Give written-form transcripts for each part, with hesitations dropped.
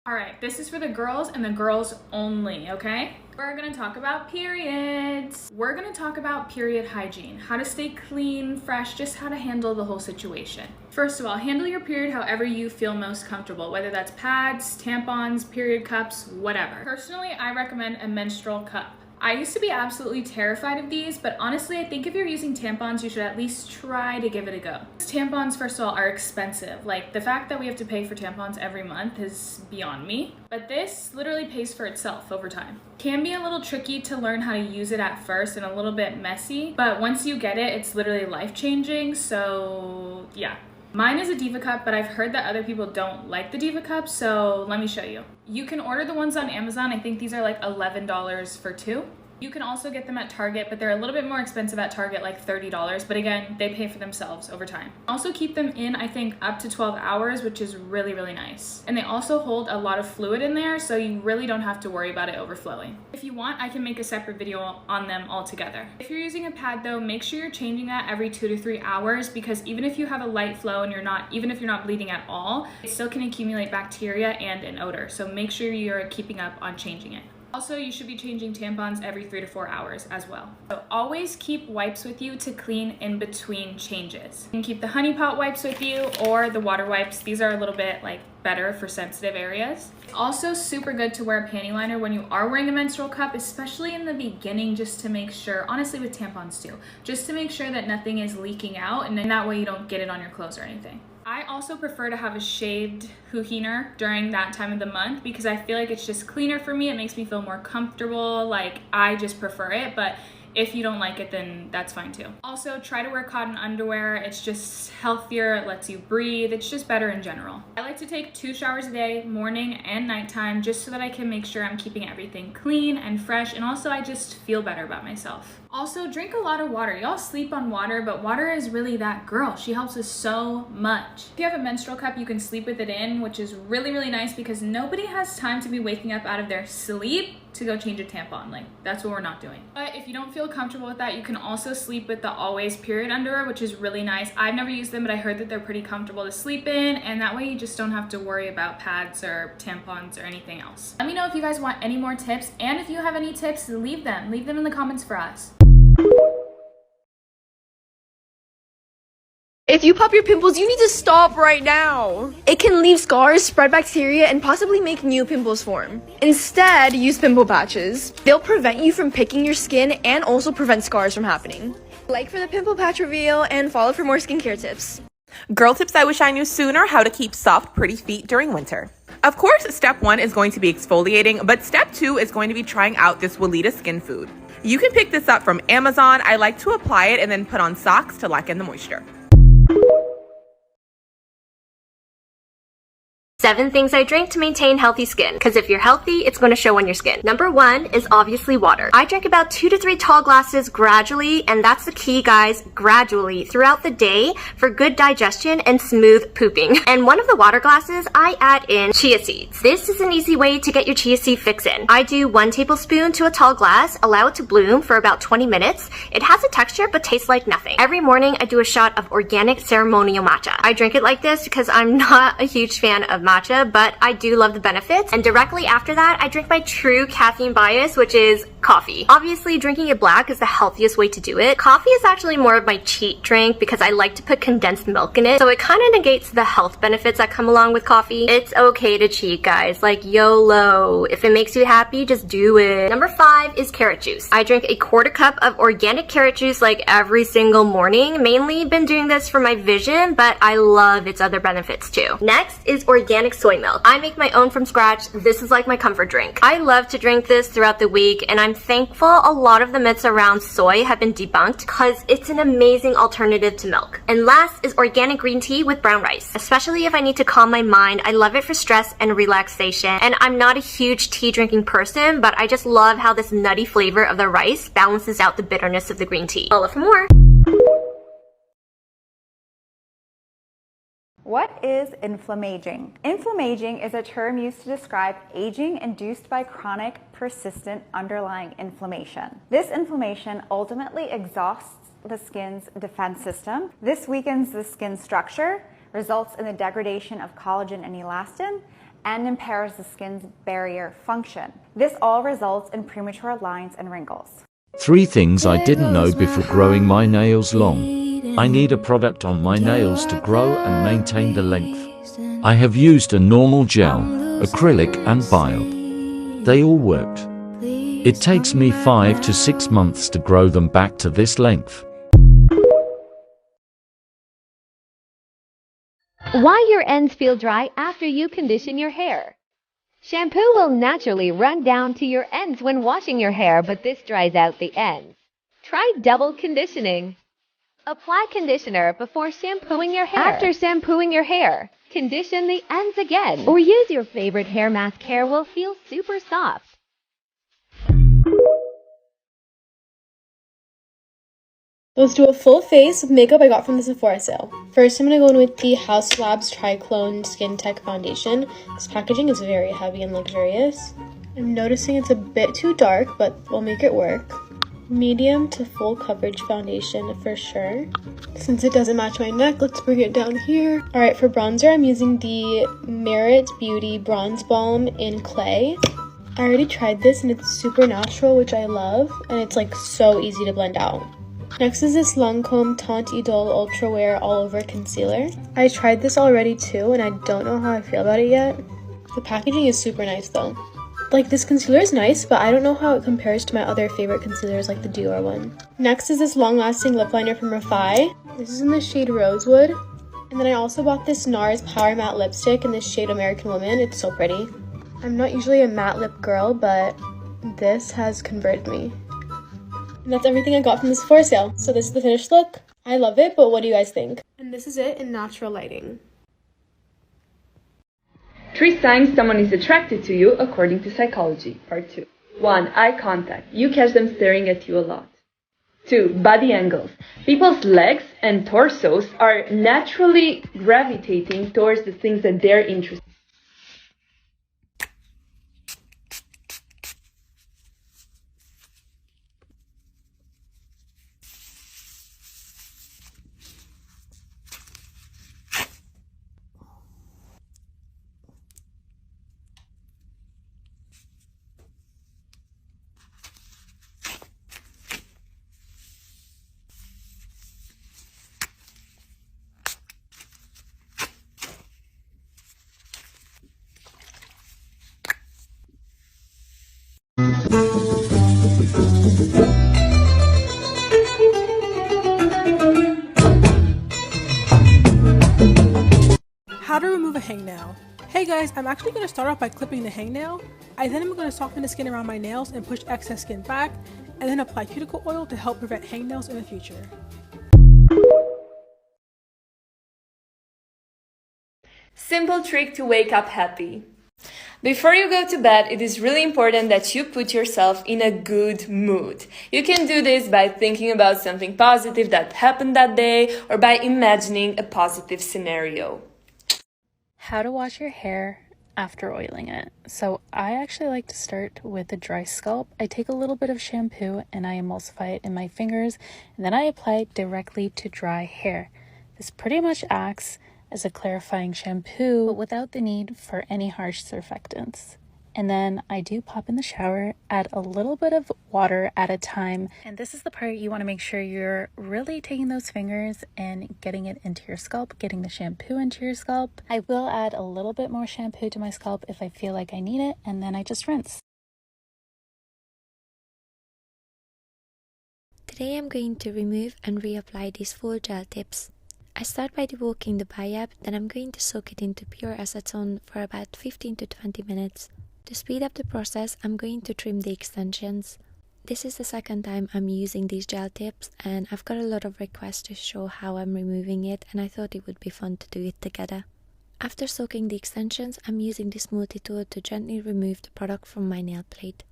All right, this is for the girls and the girls only, okay? We're gonna talk about periods. We're gonna talk about period hygiene, how to stay clean, fresh, just how to handle the whole situation. First of all, handle your period however you feel most comfortable, whether that's pads, tampons, period cups, whatever. Personally, I recommend a menstrual cup. I used to be absolutely terrified of these, but honestly, I think if you're using tampons, you should at least try to give it a go. Tampons, first of all, are expensive. Like, the fact that we have to pay for tampons every month is beyond me. But this literally pays for itself over time. Can be a little tricky to learn how to use it at first and a little bit messy, but once you get it, it's literally life-changing, so yeah. Mine is a Diva cup, but I've heard that other people don't like the Diva cup, so let me show you. You can order the ones on Amazon. I think these are like $11 for two. You can also get them at Target, but they're a little bit more expensive at Target, like $30. But again, they pay for themselves over time. Also keep them in, I think, up to 12 hours, which is really, really nice. And they also hold a lot of fluid in there, so you really don't have to worry about it overflowing. If you want, I can make a separate video on them all together. If you're using a pad though, make sure you're changing that every 2 to 3 hours, because even if you have a light flow and even if you're not bleeding at all, it still can accumulate bacteria and an odor. So make sure you're keeping up on changing it. Also, you should be changing tampons every 3 to 4 hours as well. So always keep wipes with you to clean in between changes. You can keep the honey pot wipes with you or the water wipes. These are a little bit better for sensitive areas. Also super good to wear a panty liner when you are wearing a menstrual cup, especially in the beginning, just to make sure, honestly with tampons too, just to make sure that nothing is leaking out, and then that way you don't get it on your clothes or anything. I also prefer to have a shaved hooheener during that time of the month because I feel like it's just cleaner for me. It makes me feel more comfortable. I just prefer it, but if you don't like it, then that's fine too. Also, try to wear cotton underwear. It's just healthier, it lets you breathe, it's just better in general. I like to take 2 showers a day, morning and nighttime, just so that I can make sure I'm keeping everything clean and fresh, and also I just feel better about myself. Also, drink a lot of water. Y'all sleep on water, but water is really that girl. She helps us so much. If you have a menstrual cup, you can sleep with it in, which is really, really nice because nobody has time to be waking up out of their sleep to go change a tampon. That's what we're not doing. But if you don't feel comfortable with that, you can also sleep with the Always period underwear, which is really nice. I've never used them, but I heard that they're pretty comfortable to sleep in, and that way you just don't have to worry about pads or tampons or anything else. Let me know if you guys want any more tips, and if you have any tips, leave them in the comments for us. If you pop your pimples, you need to stop right now. It can leave scars, spread bacteria, and possibly make new pimples form. Instead, use pimple patches. They'll prevent you from picking your skin and also prevent scars from happening. Like for the pimple patch reveal and follow for more skincare tips. Girl tips I wish I knew sooner: how to keep soft, pretty feet during winter. Of course, step 1 is going to be exfoliating, but step 2 is going to be trying out this Weleda skin food. You can pick this up from Amazon. I like to apply it and then put on socks to lock in the moisture. 7 things I drink to maintain healthy skin, because if you're healthy, it's going to show on your skin. Number 1 is obviously water. I drink about 2 to 3 tall glasses gradually, and that's the key, guys, gradually throughout the day for good digestion and smooth pooping. And one of the water glasses, I add in chia seeds. This is an easy way to get your chia seed fix in. I do 1 tablespoon to a tall glass, allow it to bloom for about 20 minutes. It has a texture but tastes like nothing. Every morning I do a shot of organic ceremonial matcha. I drink it like this because I'm not a huge fan of matcha, but I do love the benefits. And directly after that, I drink my true caffeine bias, which is coffee. Obviously, drinking it black is the healthiest way to do it. Coffee is actually more of my cheat drink because I like to put condensed milk in it, so it kind of negates the health benefits that come along with coffee. It's okay to cheat, guys. YOLO. If it makes you happy, just do it. Number 5 is carrot juice. I drink a 1/4 cup of organic carrot juice every single morning. Mainly been doing this for my vision, but I love its other benefits too. Next is organic soy milk. I make my own from scratch. This is like my comfort drink. I love to drink this throughout the week, and I'm thankful a lot of the myths around soy have been debunked because it's an amazing alternative to milk. And last is organic green tea with brown rice. Especially if I need to calm my mind, I love it for stress and relaxation. And I'm not a huge tea drinking person, but I just love how this nutty flavor of the rice balances out the bitterness of the green tea. Follow for more. What is inflammaging? Inflammaging is a term used to describe aging induced by chronic, persistent underlying inflammation. This inflammation ultimately exhausts the skin's defense system. This weakens the skin structure, results in the degradation of collagen and elastin, and impairs the skin's barrier function. This all results in premature lines and wrinkles. 3 things I didn't know before growing my nails long. I need a product on my nails to grow and maintain the length. I have used a normal gel, acrylic and bio. They all worked. It takes me 5 to 6 months to grow them back to this length. Why your ends feel dry after you condition your hair. Shampoo will naturally run down to your ends when washing your hair, but this dries out the ends. Try double conditioning. Apply conditioner before shampooing your hair. After shampooing your hair, condition the ends again. Or use your favorite hair mask. Hair will feel super soft. Let's do a full face with makeup I got from the Sephora sale. First, I'm going to go in with the House Labs Triclone Skin Tech Foundation. This packaging is very heavy and luxurious. I'm noticing it's a bit too dark, but we'll make it work. Medium to full coverage foundation for sure. Since it doesn't match my neck, let's bring it down here. Alright, for bronzer, I'm using the Merit Beauty Bronze Balm in Clay. I already tried this and it's super natural, which I love, and it's like so easy to blend out. Next is this Lancome Teint Idole Ultra Wear All Over Concealer. I tried this already too, and I don't know how I feel about it yet. The packaging is super nice though. Like, this concealer is nice, but I don't know how it compares to my other favorite concealers like the Dior one. Next is this long-lasting lip liner from Refi. This is in the shade Rosewood. And then I also bought this NARS Power Matte Lipstick in the shade American Woman. It's so pretty. I'm not usually a matte lip girl, but this has converted me. And that's everything I got from the Sephora sale. So this is the finished look. I love it, but what do you guys think? And this is it in natural lighting. 3 signs someone is attracted to you according to psychology. Part 2. 1. Eye contact. You catch them staring at you a lot. 2. Body angles. People's legs and torsos are naturally gravitating towards the things that they're interested in. How to remove a hangnail. Hey guys, I'm actually going to start off by clipping the hangnail. I then am going to soften the skin around my nails and push excess skin back, and then apply cuticle oil to help prevent hangnails in the future. Simple trick to wake up happy. Before you go to bed, it is really important that you put yourself in a good mood. You can do this by thinking about something positive that happened that day or by imagining a positive scenario. How to wash your hair after oiling it. So I actually like to start with a dry scalp. I take a little bit of shampoo and I emulsify it in my fingers, and then I apply it directly to dry hair. This pretty much acts as a clarifying shampoo, but without the need for any harsh surfactants. And then I do pop in the shower, add a little bit of water at a time. And this is the part you want to make sure you're really taking those fingers and getting it into your scalp, getting the shampoo into your scalp. I will add a little bit more shampoo to my scalp if I feel like I need it, and then I just rinse. Today I'm going to remove and reapply these full gel tips. I start by debulking the biap, then I'm going to soak it into pure acetone for about 15 to 20 minutes. To speed up the process, I'm going to trim the extensions. This is the second time I'm using these gel tips, and I've got a lot of requests to show how I'm removing it, and I thought it would be fun to do it together. After soaking the extensions, I'm using this multi-tool to gently remove the product from my nail plate.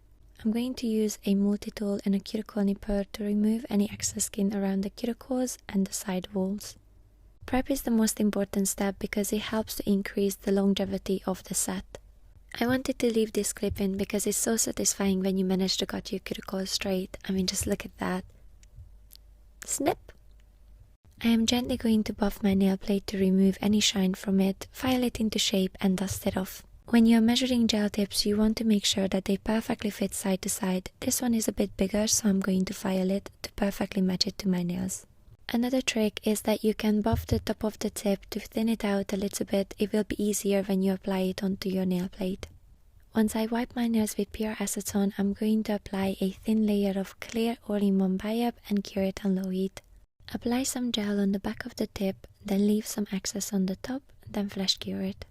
I'm going to use a multi-tool and a cuticle nipper to remove any excess skin around the cuticles and the side walls. Prep is the most important step because it helps to increase the longevity of the set. I wanted to leave this clip in because it's so satisfying when you manage to cut your cuticles straight. I mean, just look at that. Snip! I am gently going to buff my nail plate to remove any shine from it, file it into shape and dust it off. When you're measuring gel tips, you want to make sure that they perfectly fit side to side. This one is a bit bigger, so I'm going to file it to perfectly match it to my nails. Another trick is that you can buff the top of the tip to thin it out a little bit. It will be easier when you apply it onto your nail plate. Once I wipe my nails with pure acetone, I'm going to apply a thin layer of clear all-in-one biap and cure it on low heat. Apply some gel on the back of the tip, then leave some excess on the top, then flash cure it.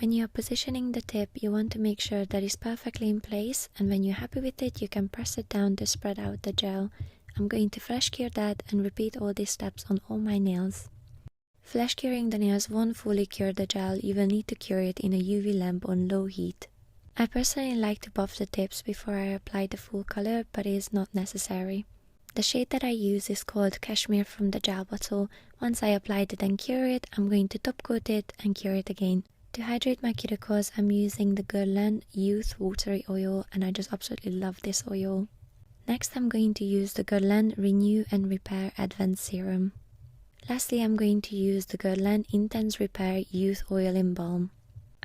When you are positioning the tip, you want to make sure that it's perfectly in place, and when you're happy with it, you can press it down to spread out the gel. I'm going to flash cure that and repeat all these steps on all my nails. Flash curing the nails won't fully cure the gel, you will need to cure it in a UV lamp on low heat. I personally like to buff the tips before I apply the full color, but it is not necessary. The shade that I use is called Cashmere from the gel bottle. Once I applied it and cure it, I'm going to top coat it and cure it again. To hydrate my cuticles, I'm using the Guerlain Youth Watery Oil, and I just absolutely love this oil. Next, I'm going to use the Guerlain Renew and Repair Advanced Serum. Lastly, I'm going to use the Guerlain Intense Repair Youth Oil in Balm.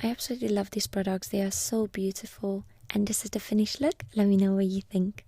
I absolutely love these products, they are so beautiful. And this is the finished look, let me know what you think.